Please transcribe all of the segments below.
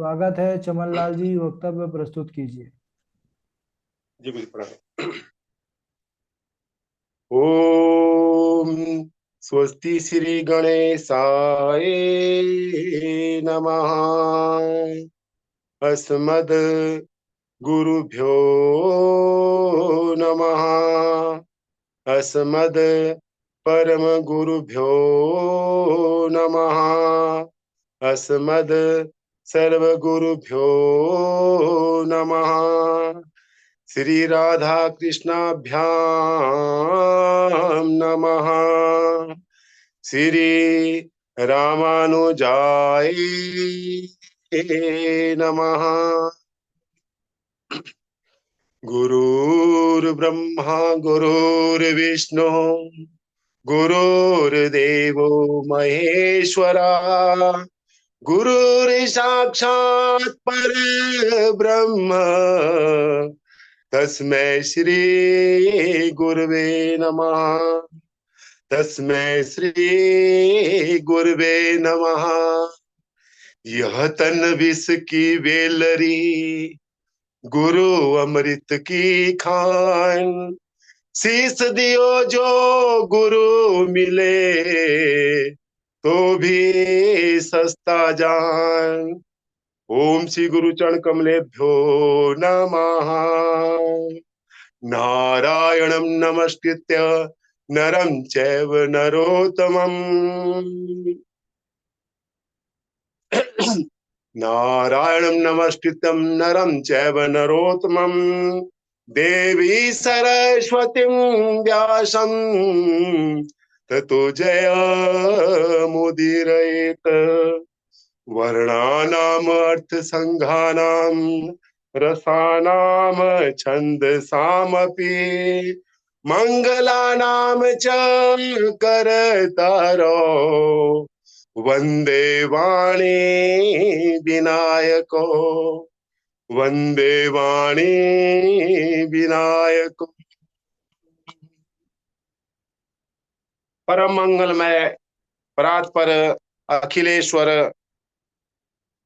स्वागत है। चमन लाल जी, वक्तव्य प्रस्तुत कीजिए। जी बिल्कुल। ओम स्वस्ति श्री गणेशाय नमः। अस्मद् गुरुभ्यो नमः। अस्मद् परम गुरुभ्यो नमः। अस्मद् सर्व गुरुभ्यो नमः। श्री राधा कृष्णाभ्याम नमः। श्री रामानुजाय नमः। गुरुर्ब्रह्मा गुरुर्विष्णु गुरुर्देवो महेश्वरा। गुरुर्साक्षात् परब्रह्म तस्मै श्री गुरवे नमः। तस्मै श्री गुरवे नमः। यह तन विष की वेलरी गुरु अमृत की खान। शीस दियो जो गुरु मिले तो भी सस्ता जान। ओम श्री गुरु चरण कमलेभ्यो नमः। नारायणं नमस्कृत्य नरं चैव नरोत्तमम्। नारायणं नमस्कृत्यं नरं चैव नरोत्तमम्। देवी सरस्वतीं व्यासं ततो जयमुदीरयेत्। वर्णानामर्थसङ्घानां रसानां छन्दसामपि मङ्गलानां च करतारो। वन्दे वाणी विनायको। वन्दे वाणी विनायको। परम मंगलमय परात्पर अखिलेश्वर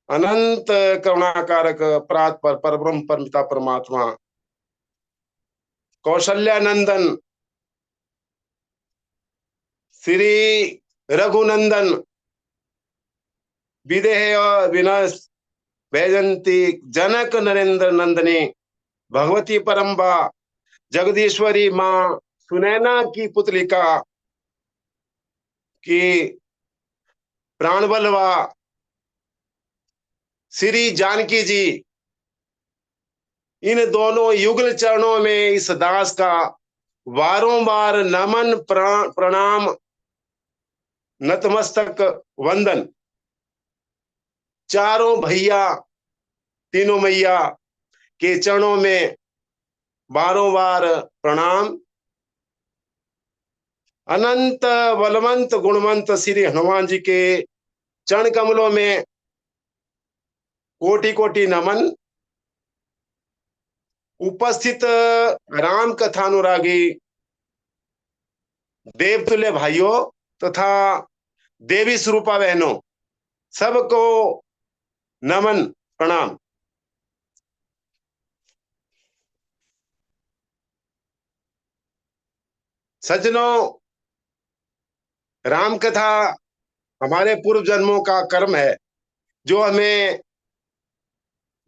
अनंत करुणाकारक परात्पर परब्रह्म परमिता परमात्मा कौशल्यानंदन श्री रघुनंदन विदेह विनस वैजंती जनक नरेंद्र नंदनी भगवती परम्बा जगदीश्वरी माँ सुनैना की पुतलिका की प्राणबलवा श्री जानकी जी, इन दोनों युगल चरणों में इस दास का बारंबार नमन प्रणाम नतमस्तक वंदन। चारों भैया तीनों मैया के चरणों में बारंबार प्रणाम। अनंत बलवंत गुणवंत श्री हनुमान जी के चरण कमलों में कोटि कोटि नमन। उपस्थित राम कथानुरागी देवतुल्य भाइयों तथा देवी स्वरूपा बहनों, सबको नमन प्रणाम। सज्जनों, राम कथा हमारे पूर्व जन्मों का कर्म है जो हमें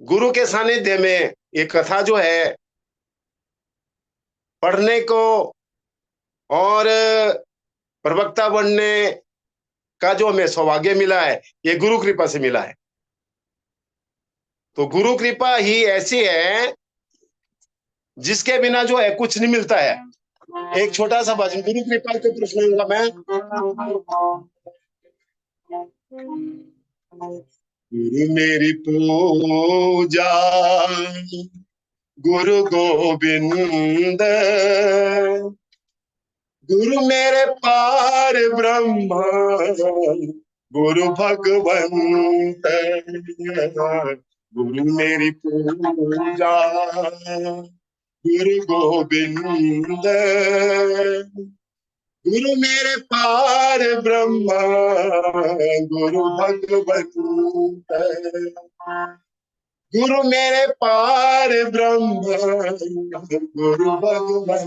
गुरु के सानिध्य में ये कथा जो है पढ़ने को और प्रवक्ता बनने का जो हमें सौभाग्य मिला है, ये गुरु कृपा से मिला है। तो गुरु कृपा ही ऐसी है जिसके बिना जो है कुछ नहीं मिलता है। एक छोटा सा भजन गुरु कृपा के ऊपर सुनाऊंगा मैं। गुरु मेरी पूजा गुरु गोविंद। गुरु मेरे पार ब्रह्म गुरु भगवंत। गुरु मेरी पूजा गुरु गोविंद। गुरु मेरे पार ब्रह्मा, गुरु भगवत, गुरु मेरे पार ब्रह्मा, गुरु भगवत।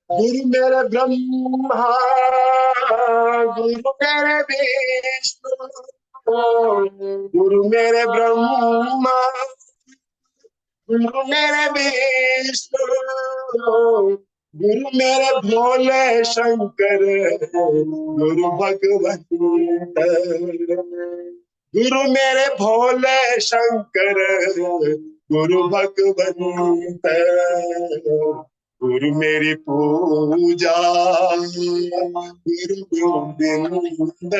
गुरु मेरे ब्रह्मा, गुरु मेरे विष्णु, गुरु मेरे ब्रह्मा, गुरु मेरे विष्णु, गुरु मेरे भोले शंकर, गुरु भगवत, गुरु मेरे भोले शंकर, गुरु भगवत, गुरु मेरी पूजा, गुरु गोविंद,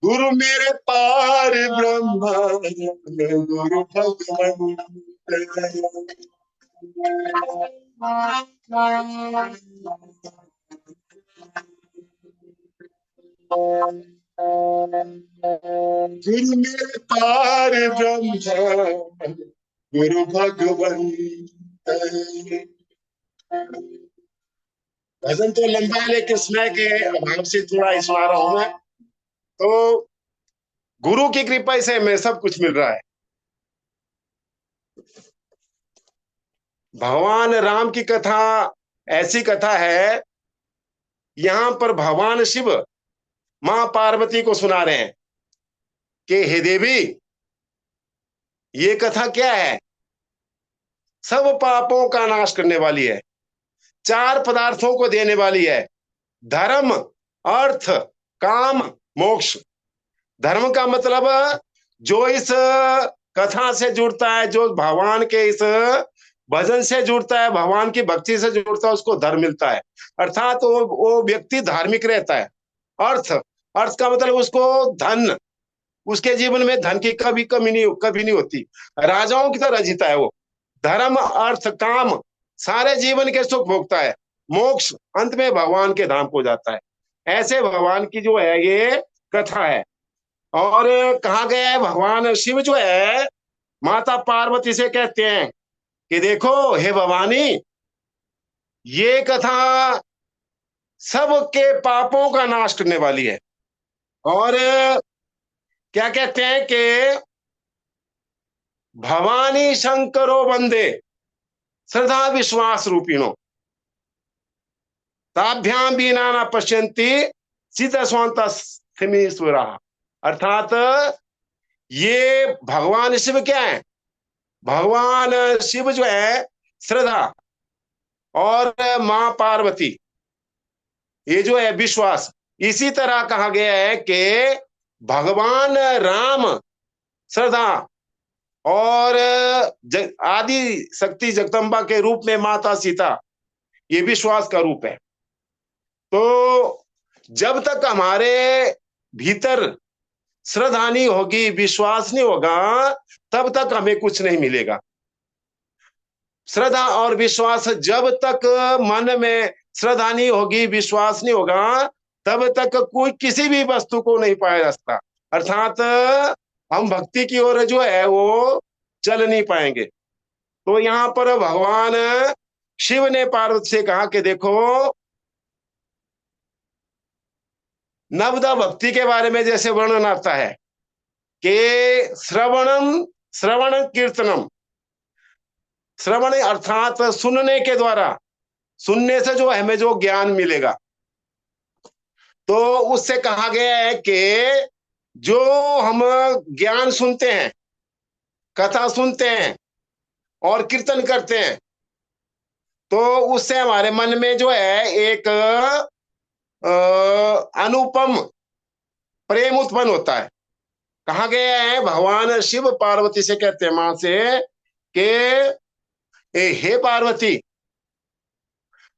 गुरु मेरे पार ब्रह्मा, गुरु भगवत। गुरु मेरे पार ब्रह्मा, गुरु भगवंत। भजन तो लंबा है, लेकिन समय के अभाव से थोड़ा सुना रहा हूं मैं। तो गुरु की कृपा से हमें सब कुछ मिल रहा है। भगवान राम की कथा ऐसी कथा है, यहां पर भगवान शिव मां पार्वती को सुना रहे हैं कि हे देवी, ये कथा क्या है? सब पापों का नाश करने वाली है, चार पदार्थों को देने वाली है, धर्म, अर्थ, काम, मोक्ष। धर्म का मतलब जो इस कथा से जुड़ता है, जो भगवान के इस भजन से जुड़ता है, भगवान की भक्ति से जुड़ता है, उसको धर्म मिलता है, अर्थात वो व्यक्ति धार्मिक रहता है। अर्थ, अर्थ का मतलब उसको धन, उसके जीवन में धन की कभी नहीं होती, राजाओं की तरह जीता है वो। धर्म, अर्थ, काम, सारे जीवन के सुख भोगता है। मोक्ष, अंत में भगवान के धाम को जाता है। ऐसे भगवान की जो है ये कथा है। और कहा गया है, भगवान शिव जो है माता पार्वती से कहते हैं कि देखो हे भवानी, ये कथा सबके पापों का नाश करने वाली है। और क्या कहते हैं कि भवानी शंकरो वंदे श्रद्धा विश्वास रूपिणो, ताभ्याम बीना न पश्यंती सीता स्वांता स्थिमीश्वरा। अर्थात ये भगवान शिव क्या है? भगवान शिव जो है श्रद्धा, और मां पार्वती ये जो है विश्वास। इसी तरह कहा गया है कि भगवान राम श्रद्धा, और आदि शक्ति जगदम्बा के रूप में माता सीता ये विश्वास का रूप है। तो जब तक हमारे भीतर श्रद्धा नहीं होगी, विश्वास नहीं होगा, तब तक हमें कुछ नहीं मिलेगा। श्रद्धा और विश्वास, जब तक मन में श्रद्धा नहीं होगी, विश्वास नहीं होगा, तब तक कोई किसी भी वस्तु को नहीं पाया जा सकता। अर्थात हम भक्ति की ओर जो है वो चल नहीं पाएंगे। तो यहाँ पर भगवान शिव ने पार्वती से कहा कि देखो, नवदा भक्ति के बारे में जैसे वर्णन आता है कि श्रवणम, श्रवण कीर्तनम, श्रवण अर्थात सुनने के द्वारा, सुनने से जो हमें जो ज्ञान मिलेगा, तो उससे कहा गया है कि जो हम ज्ञान सुनते हैं, कथा सुनते हैं और कीर्तन करते हैं, तो उससे हमारे मन में जो है एक अनुपम प्रेम उत्पन्न होता है। कहा गया है, भगवान शिव पार्वती से कहते हैं मां से कि हे पार्वती,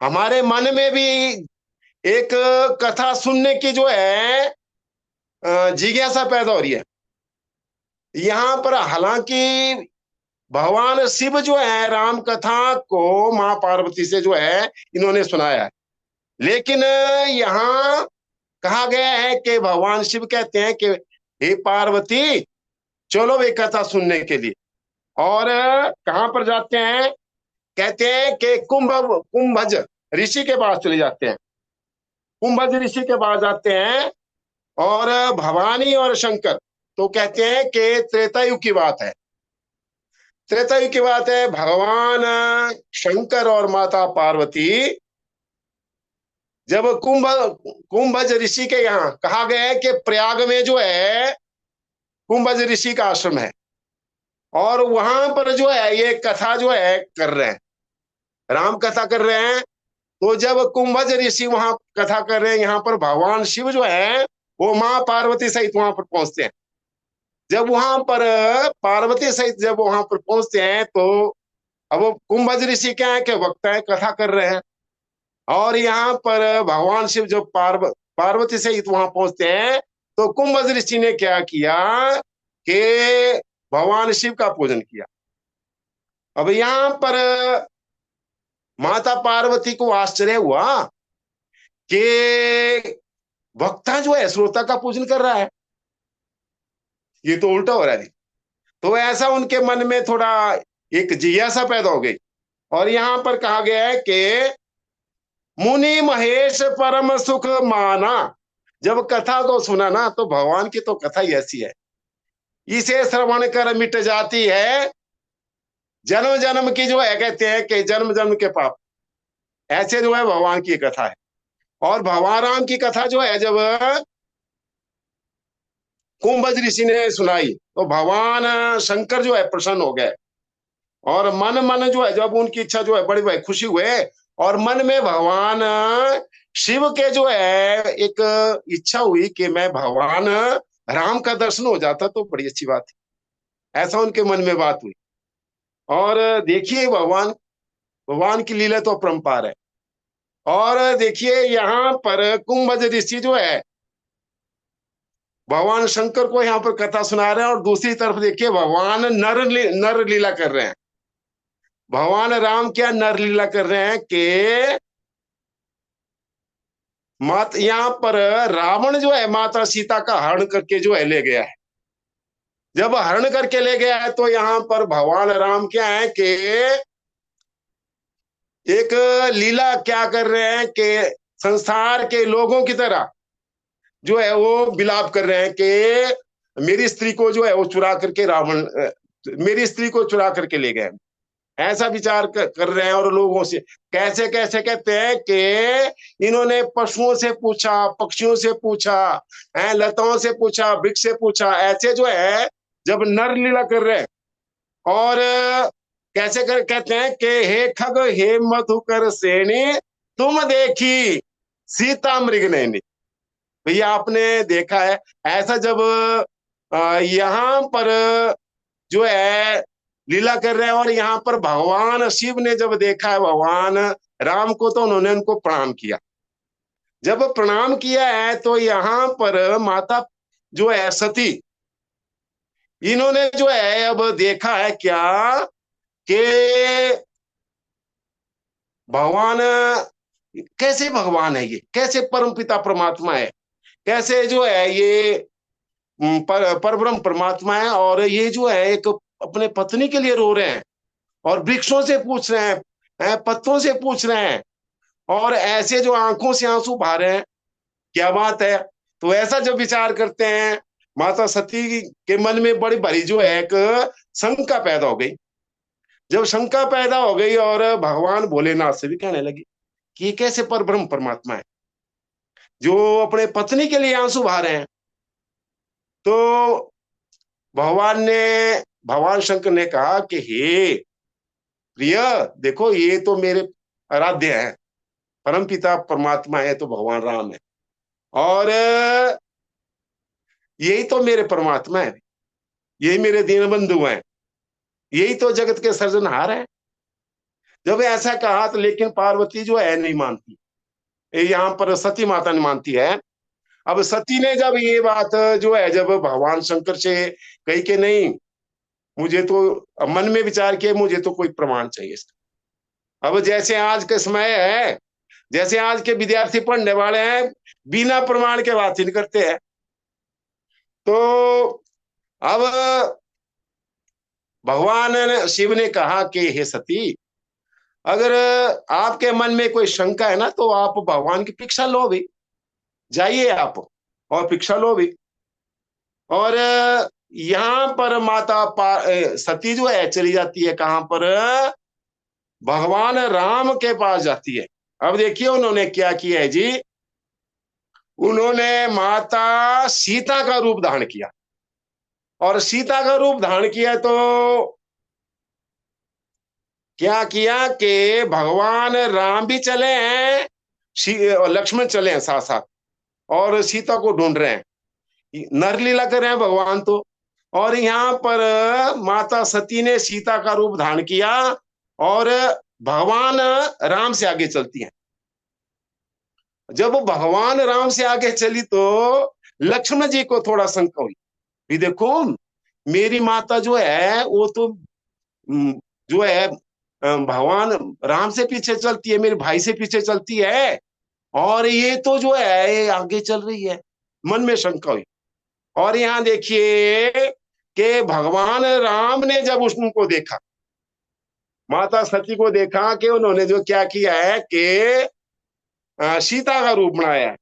हमारे मन में भी एक कथा सुनने की जो है जिज्ञासा पैदा हो रही है। यहां पर हालांकि भगवान शिव जो है राम कथा को मां पार्वती से जो है इन्होंने सुनाया है। लेकिन यहाँ कहा गया है कि भगवान शिव कहते हैं कि हे पार्वती, चलो वे कथा सुनने के लिए। और कहां पर जाते हैं? कहते हैं कि कुंभज ऋषि के पास चले जाते हैं। कुंभज ऋषि के पास जाते हैं। और भवानी और शंकर तो कहते हैं कि त्रेता युग की बात है। त्रेता युग की बात है। भगवान शंकर और माता पार्वती जब कुंभज ऋषि के यहाँ कहा गया है कि प्रयाग में जो है कुंभज ऋषि का आश्रम है, और वहां पर जो है ये कथा जो है कर रहे हैं, राम कथा कर रहे हैं। तो जब कुंभज ऋषि वहां कथा कर रहे हैं, यहाँ पर भगवान शिव जो है वो मां पार्वती सहित वहां पर पहुंचते हैं। जब वहां पर पार्वती सहित जब वहां पर पहुंचते हैं तो अब वो कुंभज ऋषि क्या है कि वक्ता है, कथा कर रहे हैं। और यहाँ पर भगवान शिव जब पार्वती सहित वहां पहुंचते हैं तो कुंभज ऋषि ने क्या किया कि भगवान शिव का पूजन किया। अब यहाँ पर माता पार्वती को आश्चर्य हुआ कि वक्ता जो है श्रोता का पूजन कर रहा है, ये तो उल्टा हो रहा है। तो ऐसा उनके मन में थोड़ा एक जिज्ञासा पैदा हो गई। और यहां पर कहा गया है कि मुनि महेश परम सुख माना। जब कथा को सुना ना तो भगवान की तो कथा ही ऐसी है, इसे श्रवण कर मिट जाती है जन्म जन्म की जो है, कहते हैं कि जन्म जन्म के पाप। ऐसे जो है भगवान की कथा है। और भगवान राम की कथा जो है जब कुंभज ऋषि ने सुनाई तो भगवान शंकर जो है प्रसन्न हो गए। और मन मन जो है जब उनकी इच्छा जो है बड़ी बड़ी खुशी हुए, और मन में भगवान शिव के जो है एक इच्छा हुई कि मैं भगवान राम का दर्शन हो जाता तो बड़ी अच्छी बात है। ऐसा उनके मन में बात हुई। और देखिए भगवान भगवान की लीला तो अपरंपार है। और देखिए यहाँ पर कुंभज ऋषि जो है भगवान शंकर को यहाँ पर कथा सुना रहे हैं, और दूसरी तरफ देखिए भगवान नर लीला कर रहे हैं। भगवान राम क्या नर लीला कर रहे हैं कि मात यहाँ पर रावण जो है माता सीता का हरण करके जो है ले गया है। जब हरण करके ले गया है तो यहाँ पर भगवान राम क्या है कि एक लीला क्या कर रहे हैं कि संसार के लोगों की तरह जो है वो विलाप कर रहे हैं कि मेरी स्त्री को जो है वो चुरा करके रावण मेरी स्त्री को चुरा करके ले गए। ऐसा विचार कर रहे हैं। और लोगों से कैसे कैसे कहते हैं कि इन्होंने पशुओं से पूछा, पक्षियों से पूछा, लताओं से पूछा, वृक्ष से पूछा, ऐसे जो है जब नर लीला कर रहे हैं। और कैसे कर कहते हैं कि हे खग हे मधुकर सेनी तुम देखी सीता मृग नैनी। भैया आपने देखा है ऐसा जब यहाँ पर जो है लीला कर रहे हैं, और यहाँ पर भगवान शिव ने जब देखा है भगवान राम को तो उन्होंने उनको प्रणाम किया। जब प्रणाम किया है तो यहाँ पर माता जो है सती, इन्होंने जो है अब देखा है क्या कि भगवान कैसे भगवान है, ये कैसे परमपिता परमात्मा है, कैसे जो है ये परब्रह्म परमात्मा है। और ये जो है एक अपने पत्नी के लिए रो रहे हैं, और वृक्षों से पूछ रहे हैं, पत्तों से पूछ रहे हैं, और ऐसे जो आंखों से आंसू बहा रहे हैं, क्या बात है। तो ऐसा जब विचार करते हैं माता सती के मन में बड़ी भारी जो है एक शंका पैदा हो गई। जब शंका पैदा हो गई और भगवान भोलेनाथ से भी कहने लगी कि ये कैसे परब्रह्म परमात्मा है जो अपने पत्नी के लिए आंसू बहा रहे हैं। तो भगवान शंकर ने कहा कि हे प्रिय, देखो ये तो मेरे आराध्य है, परम पिता परमात्मा है तो भगवान राम है, और यही तो मेरे परमात्मा है, यही मेरे दीनबंधु हैं, यही तो जगत के सृजनहार है। जब ऐसा कहा तो लेकिन पार्वती जो है नहीं मानती, यहाँ पर सती माता नहीं मानती है। अब सती ने जब ये बात जो है जब भगवान शंकर से कही कि नहीं, मुझे तो अब मन में विचार किया, मुझे तो कोई प्रमाण चाहिए इसका। अब जैसे आज के समय है, जैसे आज के विद्यार्थी पढ़ने वाले हैं, बिना प्रमाण के बात ही नहीं करते हैं। तो अब भगवान शिव ने कहा कि हे सती, अगर आपके मन में कोई शंका है ना, तो आप भगवान की परीक्षा लो भी, जाइए आप और परीक्षा लो भी। और यहाँ पर सती जो है चली जाती है कहां पर, भगवान राम के पास जाती है। अब देखिए उन्होंने क्या किया है जी, उन्होंने माता सीता का रूप धारण किया। और सीता का रूप धारण किया तो क्या किया कि भगवान राम भी चले हैं, लक्ष्मण चले हैं साथ साथ, और सीता को ढूंढ रहे हैं, नरलीला कर रहे हैं भगवान तो। और यहाँ पर माता सती ने सीता का रूप धारण किया और भगवान राम से आगे चलती हैं। जब भगवान राम से आगे चली तो लक्ष्मण जी को थोड़ा शंका हुई, भी देखो मेरी माता जो है वो तो जो है भगवान राम से पीछे चलती है, मेरे भाई से पीछे चलती है, और ये तो जो है ये आगे चल रही है। मन में शंका हुई। और यहाँ देखिए कि भगवान राम ने जब उनको देखा, माता सती को देखा, कि उन्होंने जो क्या किया है कि सीता का रूप बनाया है।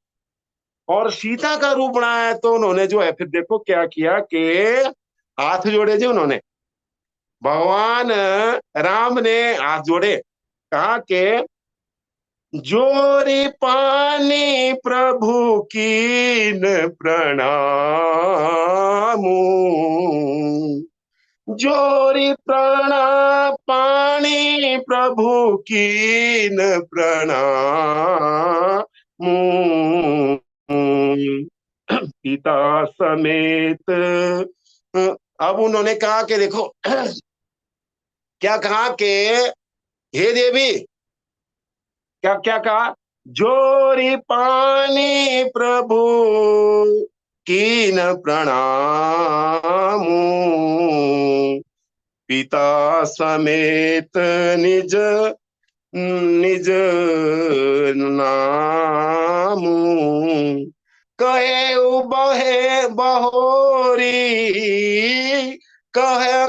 और सीता का रूप बनाया है तो उन्होंने जो है फिर देखो क्या किया कि हाथ जोड़े जी उन्होंने, भगवान राम ने हाथ जोड़े, कहा कि जोरी पानी प्रभु कीन प्रणामू, जोरी पानी प्रभु कीन प्रणामू, पिता समेत। अब उन्होंने कहा कि देखो क्या कहा कि हे देवी, क्या क्या कहा, जोरी पानी प्रभु कीन प्रणामू, पिता समेत निज निज नामू, कहे बहे बहोरी, कहे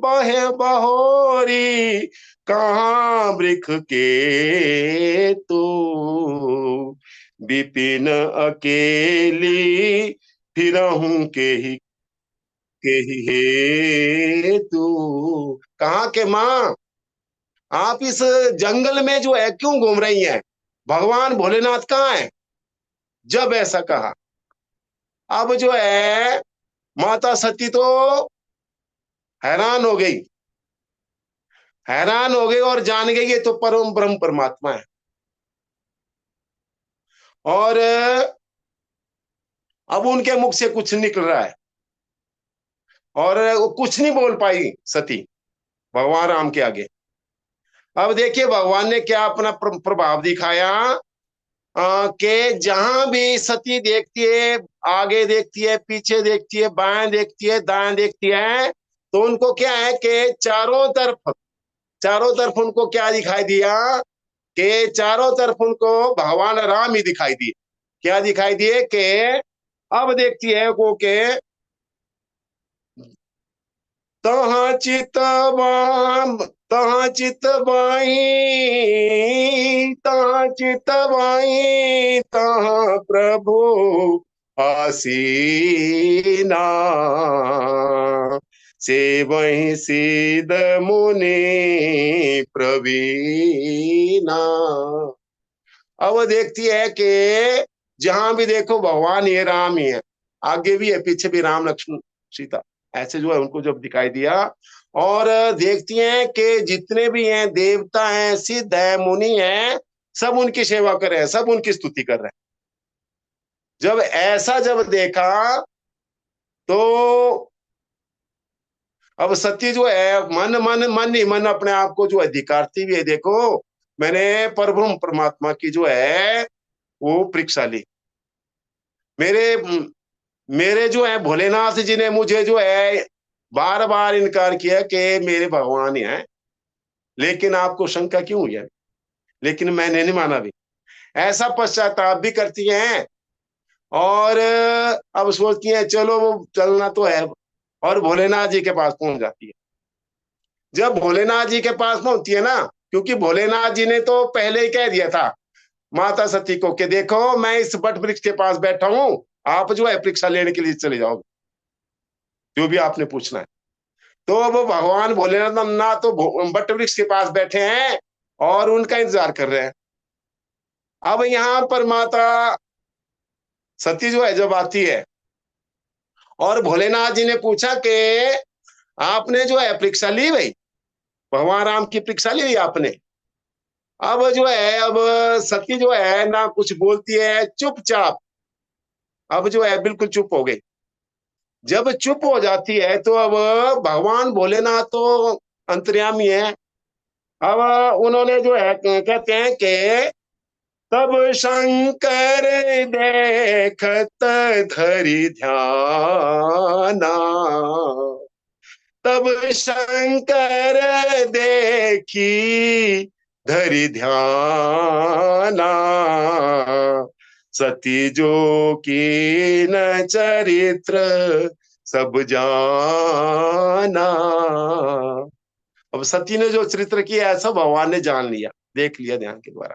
बहे बहोरी, कहाँ वृक्ष के तू, विपिन अकेली फिरहूं के ही हे तू। कहा के माँ, आप इस जंगल में जो है क्यों घूम रही हैं, भगवान भोलेनाथ कहाँ है। जब ऐसा कहा, अब जो है माता सती तो हैरान हो गई, हैरान हो गई और जान गई ये तो परम ब्रह्म परमात्मा है। और अब उनके मुख से कुछ निकल रहा है, और वो कुछ नहीं बोल पाई सती भगवान राम के आगे। अब देखिए भगवान ने क्या अपना प्रभाव दिखाया, कि जहां भी सती देखती है, आगे देखती है, पीछे देखती है, बाएं देखती है, दाएं देखती है, तो उनको क्या है कि चारों तरफ उनको क्या दिखाई दिया, कि चारों तरफ उनको भगवान राम ही दिखाई दिए। क्या दिखाई दिए कि अब देखती है वो के तहाँ चितवाम, तहाँ चितवाई, तहाँ चितवाई, तहाँ प्रभु आसीना, से वही सिद्ध मुनि प्रवीणा। अब देखती है कि जहां भी देखो भगवान ये राम ही है, आगे भी है पीछे भी राम लक्ष्मण सीता, ऐसे जो है उनको जब दिखाई दिया। और देखती हैं कि जितने भी हैं देवता हैं, सिद्ध है, मुनि हैं, सब उनकी सेवा कर रहे हैं, सब उनकी स्तुति कर रहे हैं। जब ऐसा जब देखा तो अब सत्य जो है मन मन मन ही मन अपने आप को जो है धिकारती भी है, देखो मैंने परब्रह्म परमात्मा की जो है वो परीक्षा ली, मेरे मेरे जो है भोलेनाथ जी ने मुझे जो है बार बार इनकार किया कि मेरे भगवान ही हैं, लेकिन आपको शंका क्यों हुई है? लेकिन मैंने नहीं माना भी। ऐसा पश्चाताप भी करती हैं, और अब सोचती हैं चलो वो चलना तो है, और भोलेनाथ जी के पास पहुंच जाती है। जब भोलेनाथ जी के पास पहुंचती है ना, क्योंकि भोलेनाथ जी ने तो पहले ही कह दिया था माता सती को कि देखो मैं इस वट वृक्ष के पास बैठा हूं, आप जो है परीक्षा लेने के लिए चले जाओगे, जो भी आपने पूछना है। तो वो भगवान भोलेनाथ ना तो वट वृक्ष के पास बैठे हैं और उनका इंतजार कर रहे हैं। अब यहाँ पर माता सती जो है जब आती है, और भोलेनाथ जी ने पूछा कि आपने जो है परीक्षा ली भाई, भगवान राम की परीक्षा ली आपने? अब जो है, अब सती जो है ना कुछ बोलती है, चुपचाप अब जो है बिल्कुल चुप हो गई। जब चुप हो जाती है तो अब भगवान भोलेनाथ तो अंतर्यामी है। अब उन्होंने जो है कहते हैं कि तब शंकर देखत धरि ध्याना, तब शंकर देखी धरि ध्याना, सती जो की न चरित्र सब जाना। अब सती ने जो चरित्र किया ऐसा भगवान ने जान लिया, देख लिया ध्यान के द्वारा।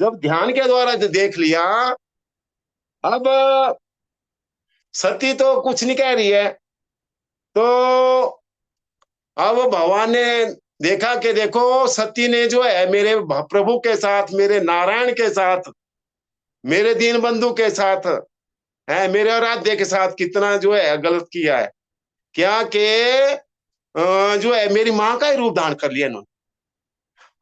जब ध्यान के द्वारा देख लिया, अब सती तो कुछ नहीं कह रही है। तो अब भगवान ने देखा कि देखो सती ने जो है मेरे प्रभु के साथ, मेरे नारायण के साथ, मेरे दीन बंधु के साथ है, मेरे आराध्य के साथ कितना जो है गलत किया है। क्या कि जो है मेरी माँ का ही रूप धारण कर लिया इन्होंने।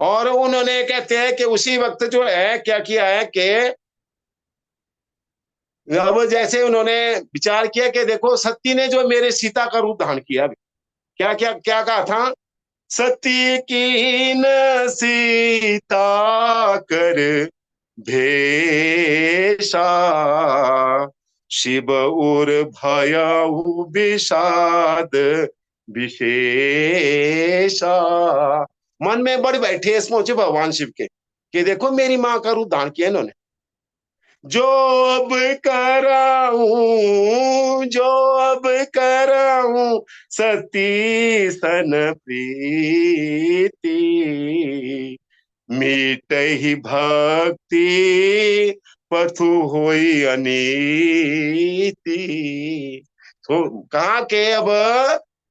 और उन्होंने कहते हैं कि उसी वक्त जो है क्या किया है कि अब जैसे उन्होंने विचार किया कि देखो सती ने जो मेरे सीता का रूप धारण किया, क्या क्या क्या कहा था, सती कीन सीता कर भेषा, शिव उर भयउ विषाद विशेषा। मन में बड़ी बड़ी ठेस पहुंचे भगवान शिव के कि देखो मेरी माँ का रूप धारण किया इन्होंने। जो अब कराऊं, जो अब कराऊं सती सन प्रीति, मीट ही भक्ति पथु होई अनीति। तो कहा कि अब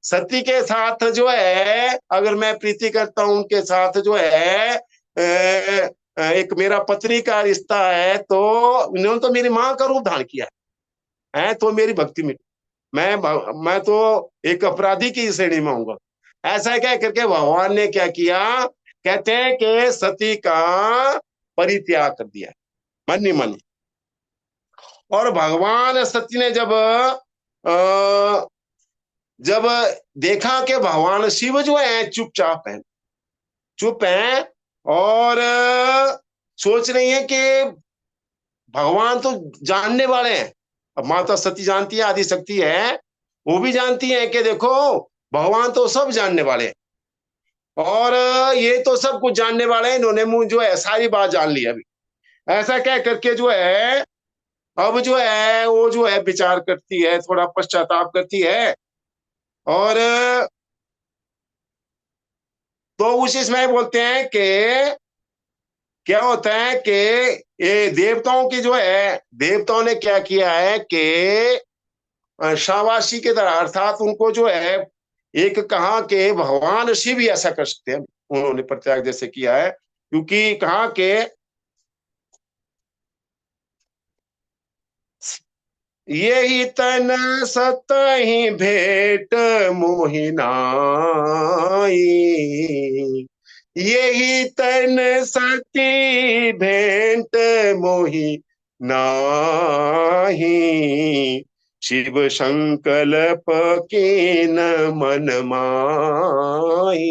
सती के साथ जो है अगर मैं प्रीति करता हूं, उनके साथ जो है एक मेरा पत्नी का रिश्ता है, तो इन्होंने तो मेरी माँ का रूप धारण किया है, तो मेरी भक्ति में मैं मैं तो एक अपराधी की श्रेणी में आऊंगा। ऐसा कह करके भगवान ने क्या किया, कहते हैं कि सती का परित्याग कर दिया मन ही मन। और भगवान सती ने जब देखा कि भगवान शिव जो है चुपचाप है, चुप है, और सोच रही है कि भगवान तो जानने वाले हैं। अब माता सती जानती है, आदि शक्ति है, वो भी जानती है कि देखो भगवान तो सब जानने वाले हैं, और ये तो सब कुछ जानने वाले हैं, इन्होंने मुझ जो है सारी बात जान ली अभी। ऐसा कह करके जो है अब जो है वो जो है विचार करती है, थोड़ा पश्चाताप करती है। और तो उस इसमें बोलते हैं कि क्या होता है कि ये देवताओं की जो है, देवताओं ने क्या किया है कि शाबाशी के तरह, अर्थात उनको जो है एक कहा कि भगवान शिव ही ऐसा कर सकते हैं, उन्होंने प्रत्याग जैसे किया है, क्योंकि कहा कि यही तन सतहि भेंट मोहिनाई, यही तन सती भेंट मोहि नाही, शिव संकल्प कीन मन माही।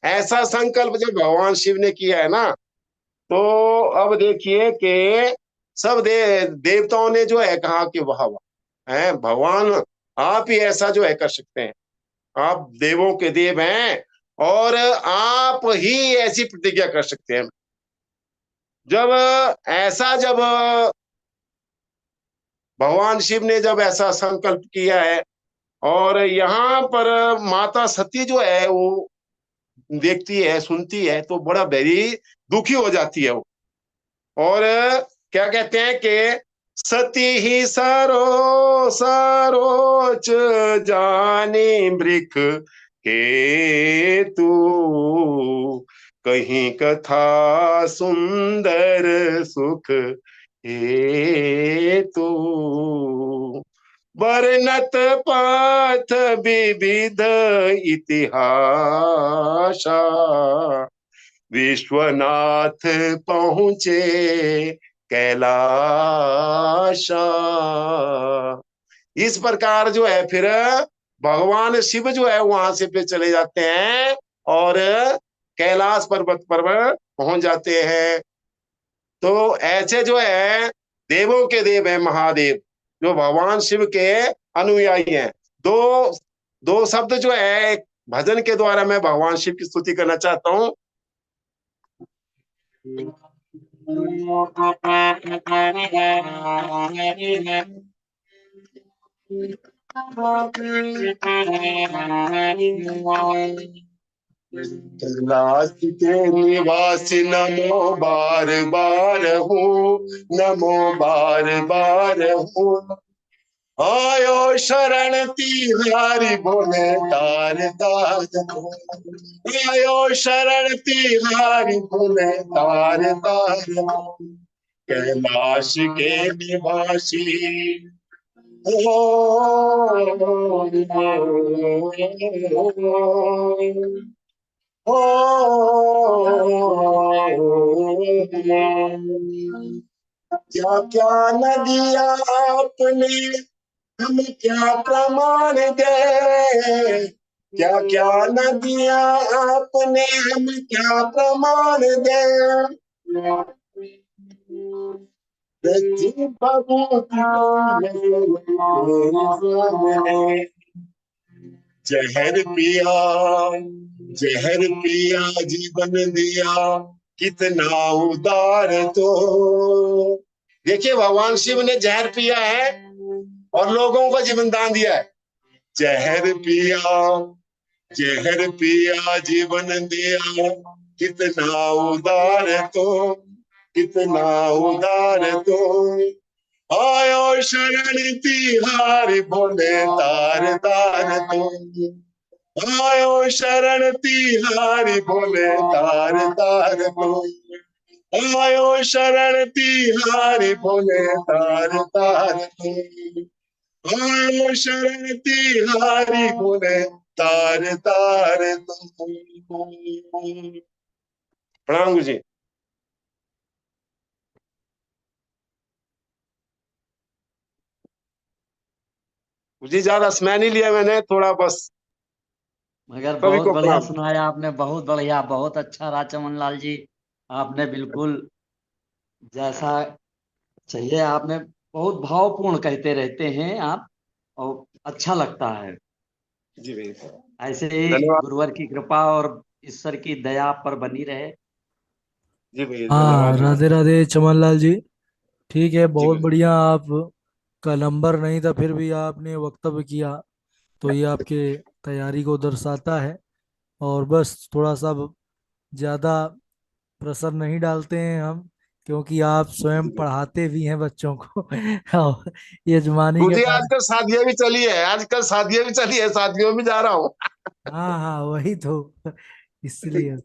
ऐसा संकल्प जब भगवान शिव ने किया है ना, तो अब देखिए कि सब देवताओं ने जो है कहा कि वाह वाह है भगवान, आप ही ऐसा जो है कर सकते हैं। आप देवों के देव हैं और आप ही ऐसी प्रतिज्ञा कर सकते हैं। जब जब भगवान शिव ने जब ऐसा संकल्प किया है, और यहाँ पर माता सती जो है वो देखती है, सुनती है, तो बड़ा वेरी दुखी हो जाती है वो। और क्या कहते हैं कि सती ही सरोच जानी मृख के तू, कहीं कथा सुंदर सुख हे तू, वर्णत पाथ विविध इतिहासा, विश्वनाथ पहुंचे कैलाशा। इस प्रकार जो है फिर भगवान शिव जो है वहां से फिर चले जाते हैं और कैलाश पर्वत पर पहुंच जाते हैं। तो ऐसे जो है देवों के देव है महादेव, जो भगवान शिव के अनुयायी हैं। दो दो शब्द जो है भजन के द्वारा मैं भगवान शिव की स्तुति करना चाहता हूँ। कैलाश के निवासी नमो बार बार हूँ, नमो बार बार हूँ, आयो शरण तिहारी बोले तार तार, आयो शरण तिहारी बोले तार तार, कैलाश के निवासी ओ, क्या क्या नदियां आपने हम क्या प्रमाण दे, क्या क्या नदियां आपने हम क्या प्रमाण दे, जहर पिया, जहर पिया जीवन दिया, कितना उदार तो। देखिए भगवान शिव ने जहर पिया है और लोगों को जीवन दान दिया है। जहर पिया, जहर पिया जीवन दिया, कितना उदार तो, कितना उदार तो, आयो शरण तिहारी बोले तार तार तो, आयो शरण तिहारी बोले तार तार तो, आयो शरण तिहारी बोले तार तार तो, आयो शरण तिहारी बोले तार तार तो। प्रणाम गुरु जी। जी ज्यादा समय नहीं लिया मैंने, थोड़ा बस। मगर सभी बहुत को बढ़िया प्रणाम। सुनाया आपने, बहुत बढ़िया, बहुत अच्छा राजचमन लाल जी। आपने बिल्कुल जैसा चाहिए, आपने बहुत भावपूर्ण कहते रहते हैं आप, और अच्छा लगता है। जी भैया, ऐसे ही धन्यवाद। गुरुवर की कृपा और ईश्वर की दया आप पर बनी रहे। जी भैया, हाँ, धन्यवाद गुरु। राधे राधे चमन लाल जी। ठीक है, जी बहुत गुरु। बढ़िया। आप का नंबर नहीं था फिर भी आपने वक्तव्य किया, तो ये आपके तैयारी को दर्शाता है। और बस थोड़ा सा ज़्यादा प्रेशर नहीं डालते हैं हम, क्योंकि आप स्वयं पढ़ाते भी हैं बच्चों को और यजमानी गुरु के जी पास। आजकल शादियां भी चली है, आजकल शादियां भी चली है, शादियों में जा रहा हूँ। हाँ हाँ, वही तो, इसलिए